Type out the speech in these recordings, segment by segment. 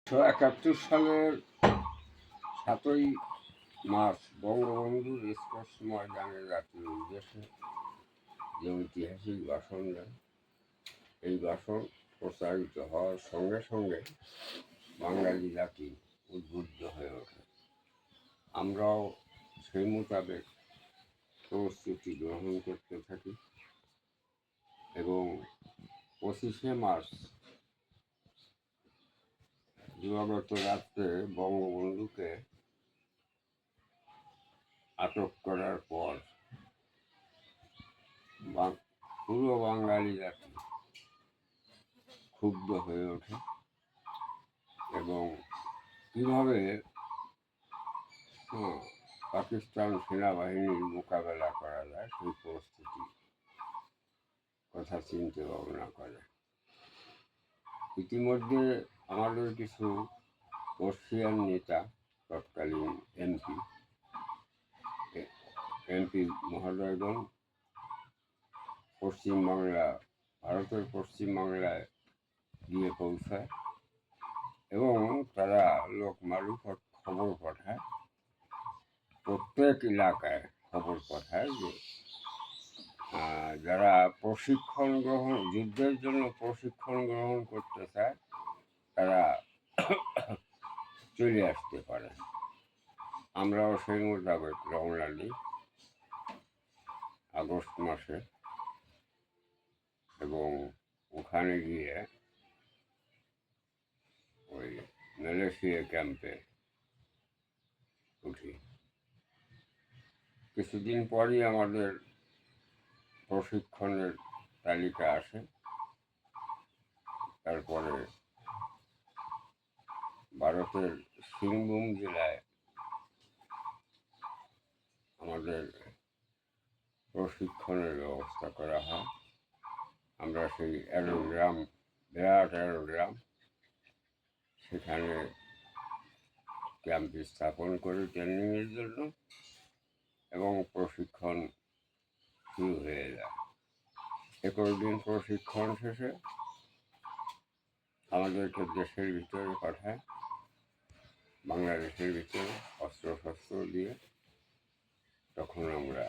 ১৯৭১ সালের ৭ই March Bangabandhu racecourse ময়দানে জাতির উদ্দেশ্যে যে ঐতিহাসিক ভাষণ দেন, এই ভাষণ প্রচারিত হওয়ার সঙ্গে সঙ্গে বাঙালি জাতি উদ্বুদ্ধ হয়ে ওঠে। আমরাও সেই মোতাবেক প্রস্তুতি গ্রহণ করতে থাকি এবং ২৫শে মার্চ দিবাগত রাত্রে বঙ্গবন্ধুকে আটক করার পর পুরো বাঙালি জাতি ক্ষুব্ধ হয়ে ওঠে এবং কীভাবে পাকিস্তান সেনাবাহিনীর মোকাবেলা করা যায় সেই পরিস্থিতি কথা চিন্তা ভাবনা করে। ইতিমধ্যে আমাদের কিছু বর্ষিয়ান নেতা, তৎকালীন এমপি মহোদয়গণ ভারতের পশ্চিমবাংলায় গিয়ে পৌঁছায় এবং তারা লোক মারুফত খবর পাঠায়, প্রত্যেক এলাকায় খবর পাঠায় যে যারা যুদ্ধের জন্য প্রশিক্ষণ গ্রহণ করতে চায় তারা চলে আসতে পারে। আমরাও সেই মোতাবেক রওনা দিই আগস্ট মাসে এবং ওখানে গিয়ে ওই মালয়েশিয়া ক্যাম্পে উঠি। কিছুদিন পরই আমাদের প্রশিক্ষণের তালিকা আসে। তারপরে ভারতের সিংভূম জেলায় আমাদের প্রশিক্ষণের ব্যবস্থা করা হয়। আমরা সেই বিরাট অ্যারোগ্রাম সেখানে ক্যাম্প স্থাপন করি ট্রেনিংয়ের জন্য এবং প্রশিক্ষণ শুরু হয়ে যায়। ২১ দিন প্রশিক্ষণ শেষে আমাদেরকে দেশের ভিতরে পাঠায়, বাংলাদেশের ভিতরে অস্ত্রশস্ত্র দিয়ে। তখন আমরা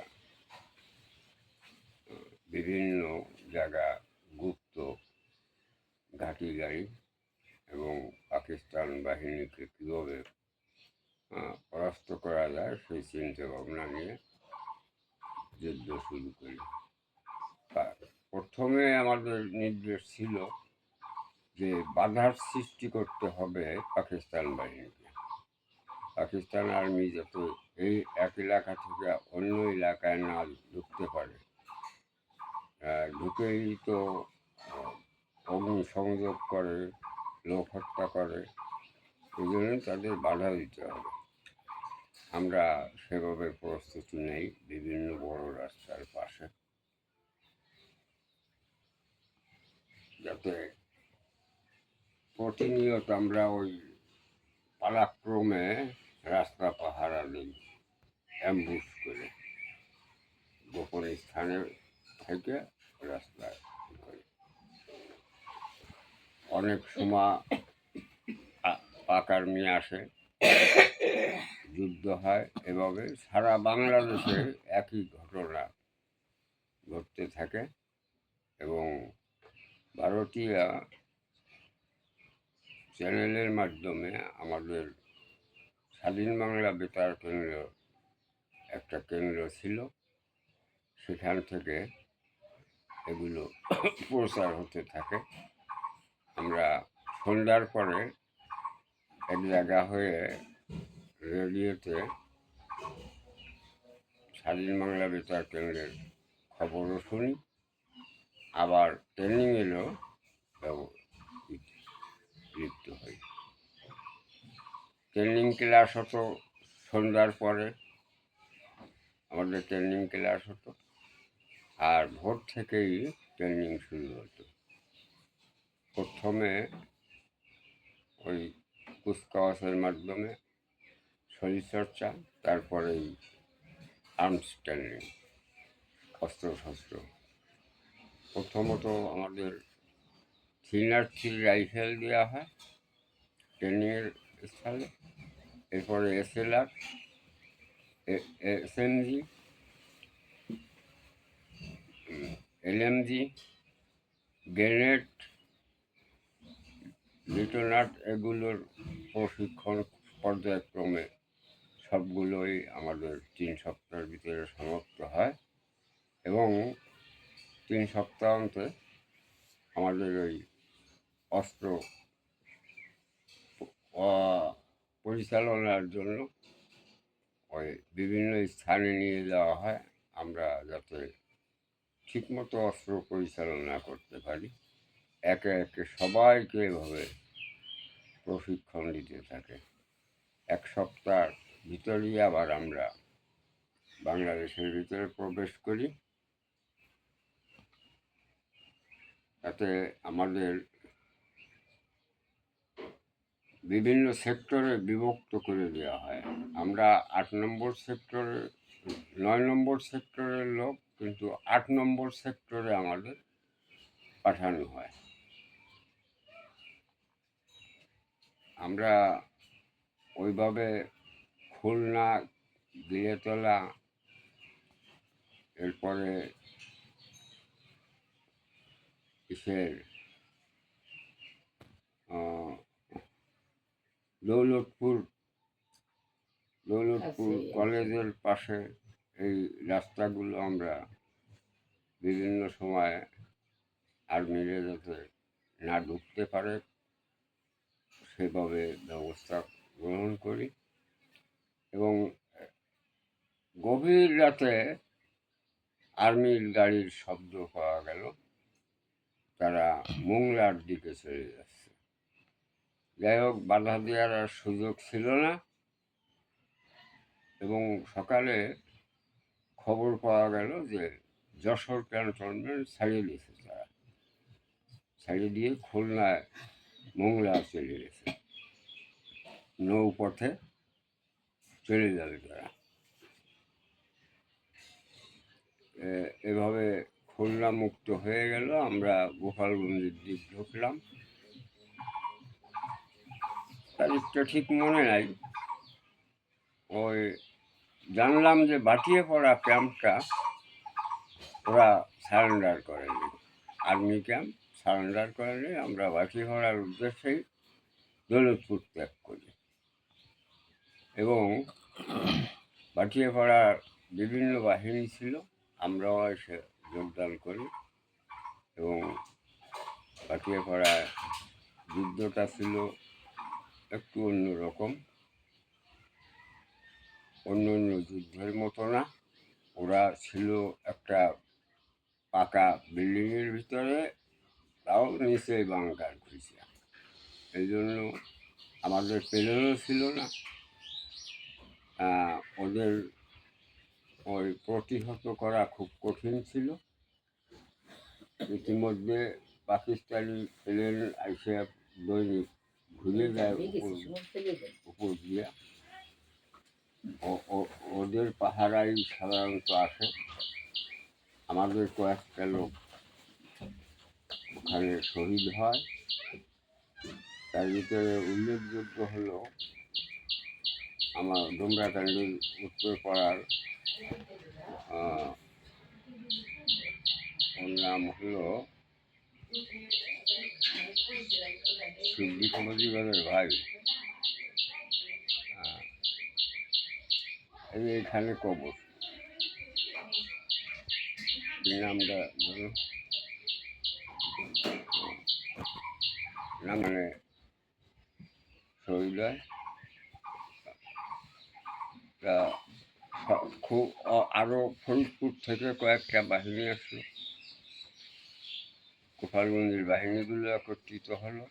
বিভিন্ন জায়গা গুপ্ত ঘাঁটি গাড়ি এবং পাকিস্তান বাহিনীকে কীভাবে পরাস্ত করা যায় সেই চিন্তা ভাবনা নিয়ে যুদ্ধ শুরু করি। প্রথমে আমাদের নির্দেশ ছিল যে বাধার সৃষ্টি করতে হবে পাকিস্তান বাহিনীকে। পাকিস্তান আর্মি যাতে এই এক এলাকা থেকে অন্য এলাকায় না ঢুকতে পারে, ঢুকেই তো অগ্নিসংযোগ করে, লোক হত্যা করে, এই জন্য তাদের বাধা দিতে হবে। আমরা সেভাবে প্রস্তুতি নেই বিভিন্ন বড় রাস্তার পাশে, যাতে প্রতিনিয়ত আমরা ওই পালাক্রমে রাস্তা পাহারা দিই, অ্যাম্বুশ করে গোপন স্থানে থেকে রাস্তায় করি। অনেক সময় পাক আর্মি আসে, যুদ্ধ হয়। এভাবে সারা বাংলাদেশে একই ঘটনা ঘটতে থাকে এবং ভারতীয় চ্যানেলের মাধ্যমে আমাদের স্বাধীন বাংলা বেতার কেন্দ্র একটা কেন্দ্র ছিল, সেখান থেকে এগুলো প্রচার হতে থাকে। আমরা সন্ধ্যার পরে এক জায়গা হয়ে রেডিওতে স্বাধীন বাংলা বেতার কেন্দ্রের খবরও শুনি, আবার ট্রেনিংয়েরও লিপ্ত হই। ট্রেনিং ক্লাস হতো সন্ধ্যার পরে, আমাদের ট্রেনিং ক্লাস হতো, আর ভোর থেকেই ট্রেনিং শুরু হতো। প্রথমে ওই কুচকাওয়াজের মাধ্যমে শরীরচর্চা, তারপরেই আর্মস ট্রেনিং, অস্ত্রশস্ত্র। প্রথমত আমাদের 3 রাইফেল দেওয়া হয়, ট্রেনিংয়ের স্থলে। এরপরে SLR, SMG, LMG, গ্রেনেড, লিটনাট, এগুলোর প্রশিক্ষণ পর্যায়ক্রমে সবগুলোই আমাদের 3 সপ্তাহের ভিতরে সমাপ্ত হয় এবং 3 সপ্তাহ অন্তে আমাদের ওই অস্ত্র পরিচালনার জন্য ওই বিভিন্ন স্থানে নিয়ে যাওয়া হয়, আমরা যাতে ঠিকমতো অস্ত্র পরিচালনা করতে পারি। একে একে সবাইকে এভাবে প্রশিক্ষণ দিতে থাকে। 1 সপ্তাহের ভিতরেই আবার আমরা বাংলাদেশের ভিতরে প্রবেশ করি। তাতে আমাদের বিভিন্ন সেক্টরে বিভক্ত করে দেওয়া হয়। আমরা 8 নম্বর সেক্টরে, 9 নম্বর সেক্টরের লোক, কিন্তু 8 নম্বর সেক্টরে আমাদের পাঠানো হয়। আমরা ওইভাবে খুলনা, গিলেতলা, এরপরে কিসের দৌলতপুর কলেজের পাশে এই রাস্তাগুলো আমরা বিভিন্ন সময় আর্মিরা যাতে না ঢুকতে পারে সেভাবে ব্যবস্থা গ্রহণ করি। এবং গভীর রাতে আর্মির গাড়ির শব্দ পাওয়া গেল, তারা মোংলার দিকে চলে যাচ্ছে। যাই হোক, বাধা দেওয়ার আর সুযোগ ছিল না এবং সকালে খবর পাওয়া গেল যে যশোর ক্যান্টনমেন্ট ছাড়িয়ে দিয়েছে, তারা ছাড়িয়ে দিয়ে খুলনায় মোংলা চলে গেছে, নৌপথে চলে যাবে তারা। এভাবে খুলনা মুক্ত হয়ে গেল। আমরা গোপালগঞ্জের দিক ঢুকলাম। তারিখটা ঠিক মনে নাই। ওই জানলাম যে বাটিয়ে পড়া ক্যাম্পটা ওরা সারেন্ডার করেনি, আর্মি ক্যাম্প সারেন্ডার করেনি। আমরা বাটিয়ে পড়ার উদ্দেশ্যেই দৌলতপুর ত্যাগ করি এবং বাটিয়ে পড়ার বিভিন্ন বাহিনী ছিল, আমরাও এসে যোগদান করি এবং বাটিয়ে পড়ায় যুদ্ধটা ছিল একটু অন্যরকম, অন্য অন্য যুদ্ধের মতো না। ওরা ছিল একটা পাকা বিল্ডিংয়ের ভিতরে, তাও নিচে বাংকার খুঁজছে। এই জন্য আমাদের প্লেনও ছিল না। ওদের ওই প্রতিহত করা খুব কঠিন ছিল। ইতিমধ্যে পাকিস্তানি প্লেন এসে দৈনিক ঘুরে যায় উপর দিয়ে। ওদের পাহারাই সাধারণত আসে। আমাদের কয়েকটা লোক ওখানে শহীদ হয়। তার ভিতরে উল্লেখযোগ্য হলো আমার ডোমরাকান্দির উত্তর পাড়ার ওর নাম হলো সিদ্দিক মজিবরের ভাই। এখানে কবর, নামটা না মানে শহীদ হয়। তা খুব আরও ফরিদপুর থেকে কয়েকটা বাহিনী আসলো, গোপালগঞ্জের বাহিনীগুলো একত্রিত হলো।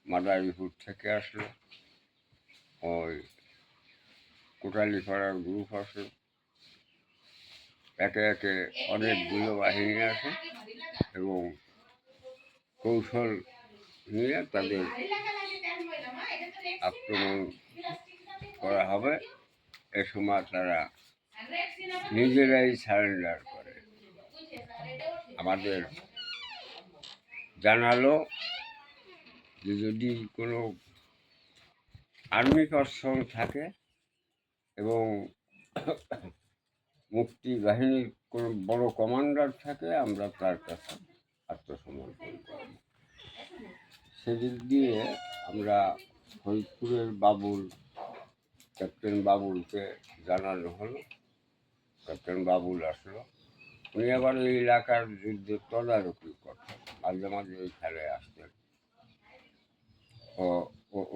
মাদারীপুর থেকে আসলো, ওই কোটালীপাড়ার গ্রুপ আসলো। একে একে অনেকগুলো বাহিনী আসে এবং কৌশল নিয়ে তাদের আক্রমণ করা হবে। এ সময় তারা নিজেরাই সারেন্ডার করে। আমাদের জানালো যে যদি কোনো আর্মি পার্সন থাকে এবং মুক্তি বাহিনীর কোনো বড় কমান্ডার থাকে, আমরা তার কাছে আত্মসমর্পণ করি। সেদিক দিয়ে আমরা ফরিদপুরের বাবুল, ক্যাপ্টেন বাবুলকে জানানো হলো। ক্যাপ্টেন বাবুল আসলো, উনি আবার এই এলাকার যুদ্ধের তদারকি করতেন, মাঝে মাঝে এই খেলায় আসতেন।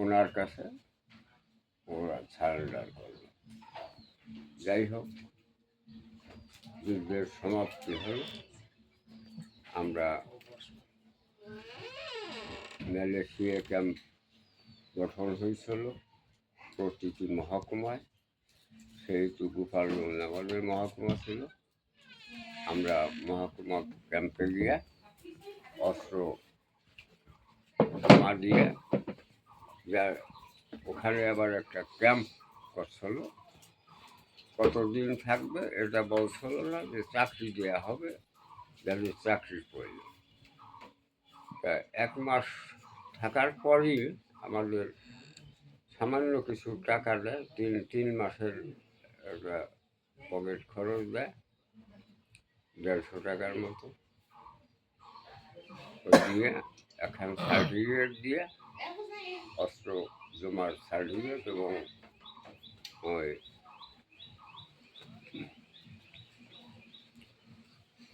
ওনার কাছে ওরা সারেন্ডার করল। যাই হোক, যুদ্ধের সমাপ্তি হল। আমরা মালয়েশিয়া ক্যাম্প গঠন হয়েছিল প্রতিটি মহকুমায়, সেইটুকু পারল আমাদের মহকুমা ছিল। আমরা মহকুমা ক্যাম্পে গিয়ে অস্ত্র জমা দিয়ে যা ওখানে আবার একটা ক্যাম্প করছিল। কতদিন থাকবে এটা বলছিল না, যে চাকরি দেওয়া হবে, যাদের চাকরির প্রয়োজন। তা 1 মাস থাকার পরই আমাদের সামান্য কিছু টাকা দেয়, 3 মাসের একটা পকেট খরচ দেয়, 150 টাকার মতো দিয়ে এখন সার্টিফিকেট দিয়ে, অস্ত্র জমার সার্টিফিকেট এবং ওই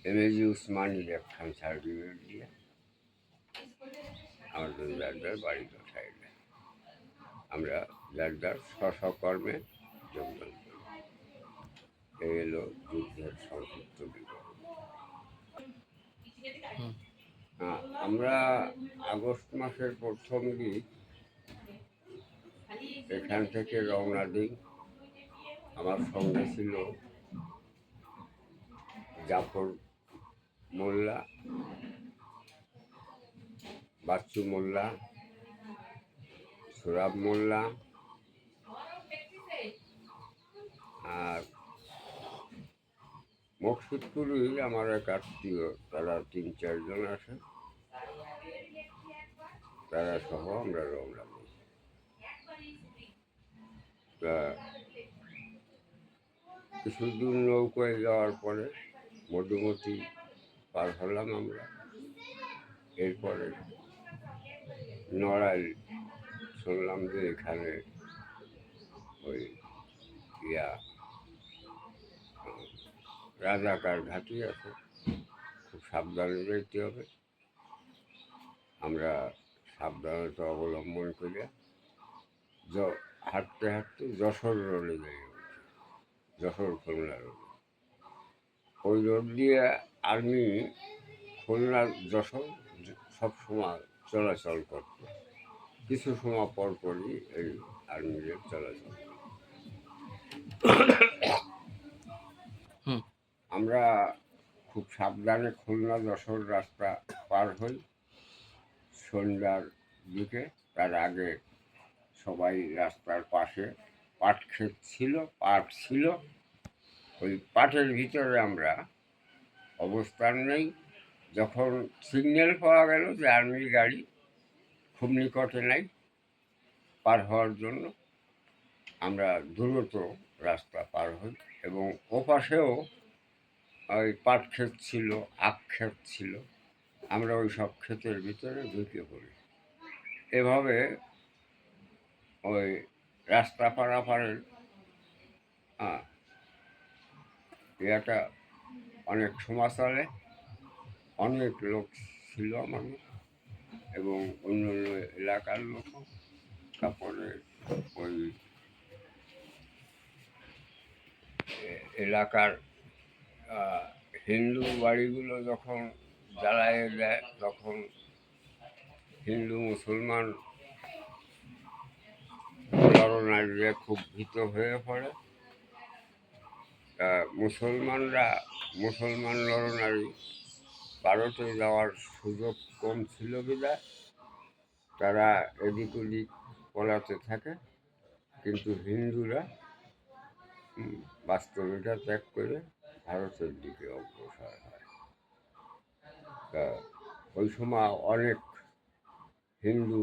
এমএজি উসমানির একখান সার্টিফিকেট দিয়ে আমাদের যার বাড়ি পাঠাই দেয়। আমরা যার স্বকর্মে যোগদান করি। এই এলো যুদ্ধের সংক্ষিপ্ত বিবরণ। আমরা আগস্ট মাসের প্রথম দিক এখান থেকে রওনা দিই। আমার সঙ্গে ছিল জাফর মোল্লা, বাচ্চু মোল্লা, সুরাব মোল্লা, আর মকসুদপুরই আমার এক আত্মীয়, তারা 3-4 জন আছে, তারা সহ আমরা রওনা দিই। তা কিছুদূর নৌকায় যাওয়ার পরে মধুমতি পার হলাম আমরা। এরপরে নড়াইল শুনলাম যে এখানে ওই রাজাকার ঘাঁটি আছে, খুব সাবধানে যেতে হবে। আমরা সাবধানতা অবলম্বন করে হাঁটতে হাঁটতে যশোর রোডে যাই, যশোর খুলনা রোড। ওই রোড দিয়ে আর্মি খুলনা যশোর সবসময় চলাচল করত, কিছু সময় পর পরই এই আর্মিদের চলাচল। আমরা খুব সাবধানে খুলনা যশোর রাস্তা পার হই সন্ধ্যার দিকে। তার আগে সবাই রাস্তার পাশে পাট ক্ষেত ছিল, পাট ছিল, ওই পাটের ভিতরে আমরা অবস্থান নেই। যখন সিগন্যাল পাওয়া গেল যে আর্মির গাড়ি খুব নিকটে নাই পার হওয়ার জন্য, আমরা দ্রুত রাস্তা পার হই। এবং ওপাশেও ওই পাট ক্ষেত ছিল, আখ ক্ষেত ছিল, আমরা ওই সব ক্ষেতের ভিতরে ঢুকে পড়ি। এভাবে ওই রাস্তা পারাপারের এটা অনেক সময় চলে। অনেক লোক ছিল আমাদের এবং অন্য অন্য এলাকার লোক। তারপরে ওই এলাকার হিন্দু বাড়িগুলো যখন জ্বালায় দেয়, তখন হিন্দু মুসলমান নরনারীরা খুব ভীত হয়ে পড়ে। মুসলমান নরনারী ভারতে যাওয়ার সুযোগ কম ছিল বিধায় তারা এদিক ওদিক পলাতে থাকে, কিন্তু হিন্দুরা বাস্তবিকতা ত্যাগ করে ভারতের দিকে অগ্রসর হয়। তা ওই সময় অনেক হিন্দু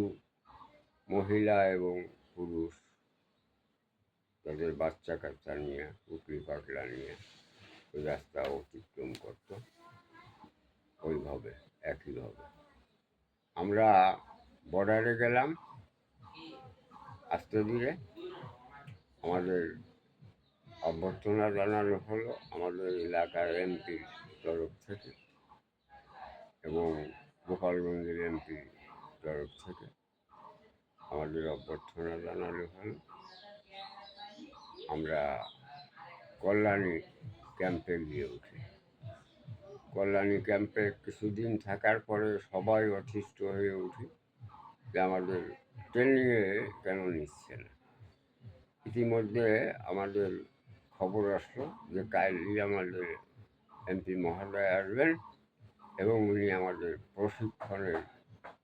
মহিলা এবং পুরুষ তাদের বাচ্চা কাচ্চা নিয়ে পুটলি পাটলা নিয়ে ওই রাস্তা অতিক্রম করত। ওইভাবে একইভাবে আমরা বর্ডারে গেলাম। আস্তে ধীরে আমাদের অভ্যর্থনা জানানো হলো আমাদের এলাকার এমপির তরফ থেকে এবং গোপালগঞ্জের এমপির তরফ থেকে আমাদের অভ্যর্থনা জানানো হলো। আমরা কল্যাণী ক্যাম্পে গিয়ে উঠি। কল্যাণী ক্যাম্পে কিছুদিন থাকার পরে সবাই অতিষ্ঠ হয়ে উঠি যে আমাদের ট্রেনিংয়ে কেন নিচ্ছে না। ইতিমধ্যে আমাদের খবর আসলো যে কালই আমাদের এমপি মহোদয় আসবেন এবং উনি আমাদের প্রশিক্ষণের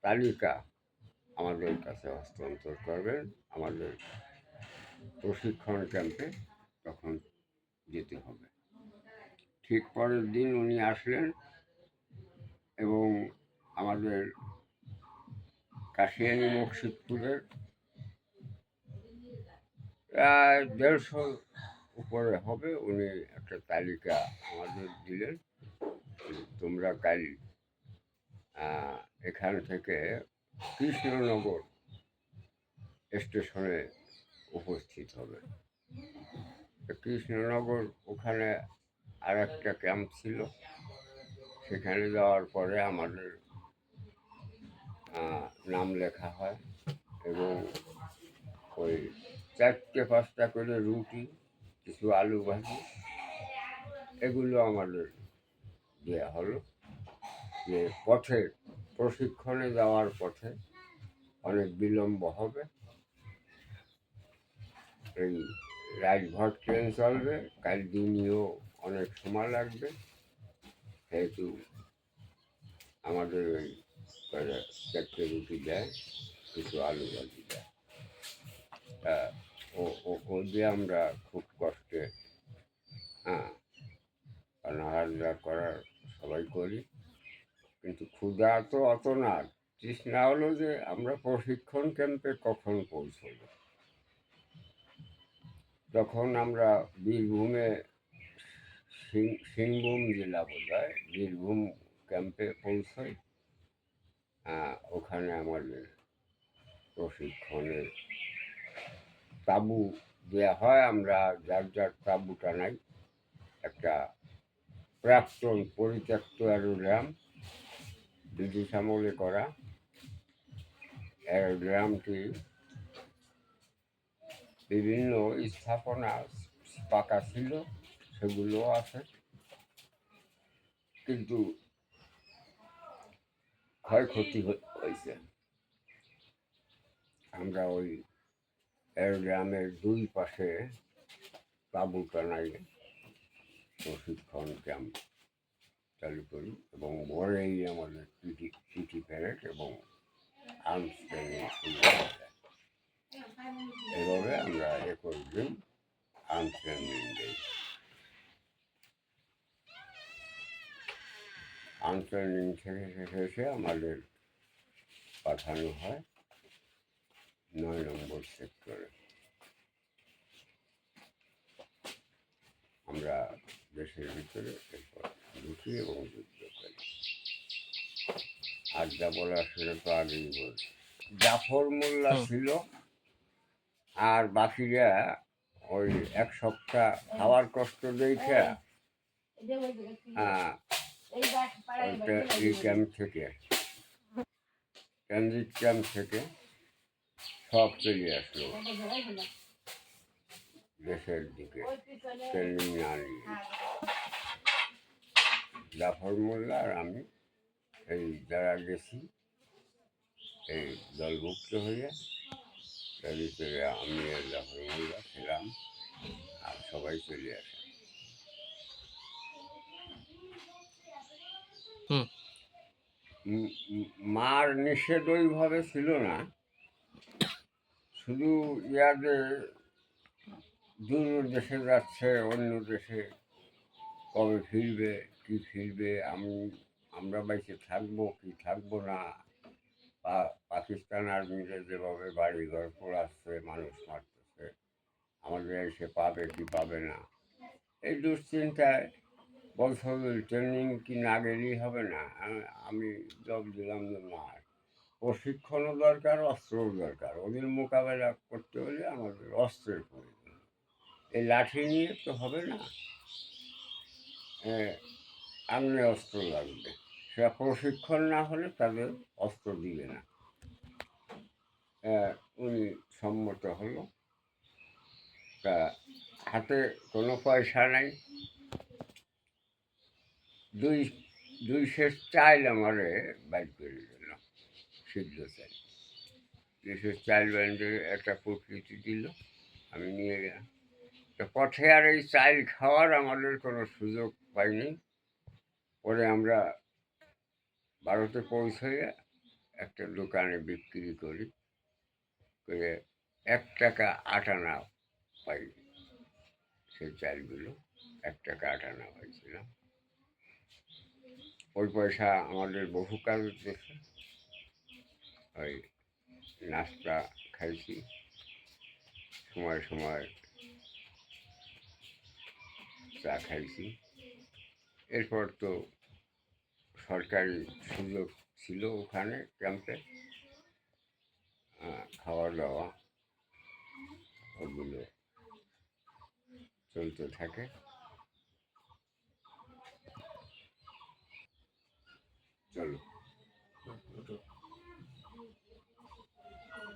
তালিকা আমাদের কাছে হস্তান্তর করবেন। আমাদের প্রশিক্ষণ ক্যাম্পে তখন যেতে হবে। ঠিক পরের দিন উনি আসলেন এবং আমাদের কাশিয়ানী মুর্শিদপুরের প্রায় 150 উপরে হবে। উনি একটা তালিকা আমাদের দিলেন, তোমরা কাল এখান থেকে কৃষ্ণনগর স্টেশনে উপস্থিত হবে। কৃষ্ণনগর ওখানে আর একটা ক্যাম্প ছিল, সেখানে যাওয়ার পরে আমাদের নাম লেখা হয় এবং ওই 4-5টা করে রুটি, কিছু আলু ভাজি এগুলো আমাদের দেওয়া হলো। যে পথে প্রশিক্ষণে যাওয়ার পথে অনেক বিলম্ব হবে, এই রাজভর ট্রেন চলবে, কাল দিনেও অনেক সময় লাগবে, সেহেতু আমাদের ওই 4টে রুটি দেয়, কিছু আলু ভাজি দেয়। তা ও দিয়ে আমরা খুব কষ্টে রান্না করার সবাই করি, কিন্তু ক্ষুধা তো অত না। তৃষ্ণা হলো যে আমরা প্রশিক্ষণ ক্যাম্পে কখন পৌঁছব। তখন আমরা বীরভূমে সিংভূম জেলা বোধহয় বীরভূম ক্যাম্পে পৌঁছাই। ওখানে আমাদের প্রশিক্ষণের তাঁবু দেওয়া হয়। আমরা যার যার তাঁবু টানাই। একটা প্রাক্তন পরিত্যক্ত অ্যারোড্রাম, ব্রিটিশ আমলে করা অ্যারোড্রামটি বিভিন্ন স্থাপনা পাকা ছিল, সেগুলো আছে, কিন্তু ক্ষয়ক্ষতি হয়েছে। আমরা ওই অ্যারোড্রামের 2 পাশে তাঁবু টানাই, প্রশিক্ষণ ক্যাম্প চালু করি এবং ভোরেই আমাদের পিটি প্যারেড এবং আর্মস ট্রেনিং শুরু হয়ে যায়। এভাবে আমরা 21 দিন আর্মস ট্রেনিং দিই। আর্মস ট্রেনিং থেকে শেষে আমাদের পাঠানো হয় 9 নম্বর সেক্টরে। আমরা দেশের ভিতরে এরপর ঢুকি এবং যুদ্ধ করি। আর যা বলার সেটা তো আগেই বলছি। জাফর মোল্লা ছিল, আর বাকিরা ওই 1 সপ্তাহ খাওয়ার কষ্ট দেখে এই ক্যাম্প থেকে, ট্রানজিট ক্যাম্প থেকে সব চলে আসলো দেশের দিকে ট্রেনিং না নিয়ে। জাফর মোল্লা আর আমি এই যারা গেছি এই দলভুক্ত হয়ে, তার ভিতরে আমি আর জাফর মোল্লা ছিলাম, আর সবাই চলে আসে। মার নিষেধ ওইভাবে ছিল না, শুধু ইয়াদের দূর দেশে যাচ্ছে, অন্য দেশে কবে ফিরবে, কি ফিরবে, আমরা বাইসে থাকবো কি থাকবো না, পাকিস্তান আর্মিরা যেভাবে বাড়িঘর পোড়াচ্ছে, মানুষ মারতেছে, আমাদের এসে পাবে কি পাবে না, এই দুশ্চিন্তায় বছর ট্রেনিং কি না গেলেই হবে না। আমি জব দিলাম যে না, প্রশিক্ষণও দরকার, অস্ত্রও দরকার। ওদের মোকাবেলা করতে হলে আমাদের অস্ত্রের প্রয়োজন। এই লাঠি নিয়ে তো হবে না, আগ্নেয়াস্ত্র লাগবে। সেটা প্রশিক্ষণ না হলে তাদের অস্ত্র দিবে না। উনি সম্মত হলো। তা হাতে কোনো পয়সা নাই, দুই দুই সের চাইল আমারে বাইর করে দিল, সিদ্ধ চাইল। 2 সের চাইল বাইরে একটা প্রকৃতি দিল, আমি নিয়ে গেলাম। তো পথে আর এই চাইল খাওয়ার আমাদের কোনো সুযোগ পাইনি। পরে আমরা ভারতে পৌঁছে একটা দোকানে বিক্রি করি, করে 1 টাকা 8 আনা পাই। সেই চালগুলো 1 টাকা 8 আনা পাইছিলাম। ওই পয়সা আমাদের বহু কাজ দিয়েছে। ওই নাস্তা খাইছি, সময় সময় চা খাইছি। এরপর তো সরকারি সুযোগ ছিল ওখানে ক্যাম্পে, খাওয়া দাওয়া ওগুলো চলতে থাকে। চলো।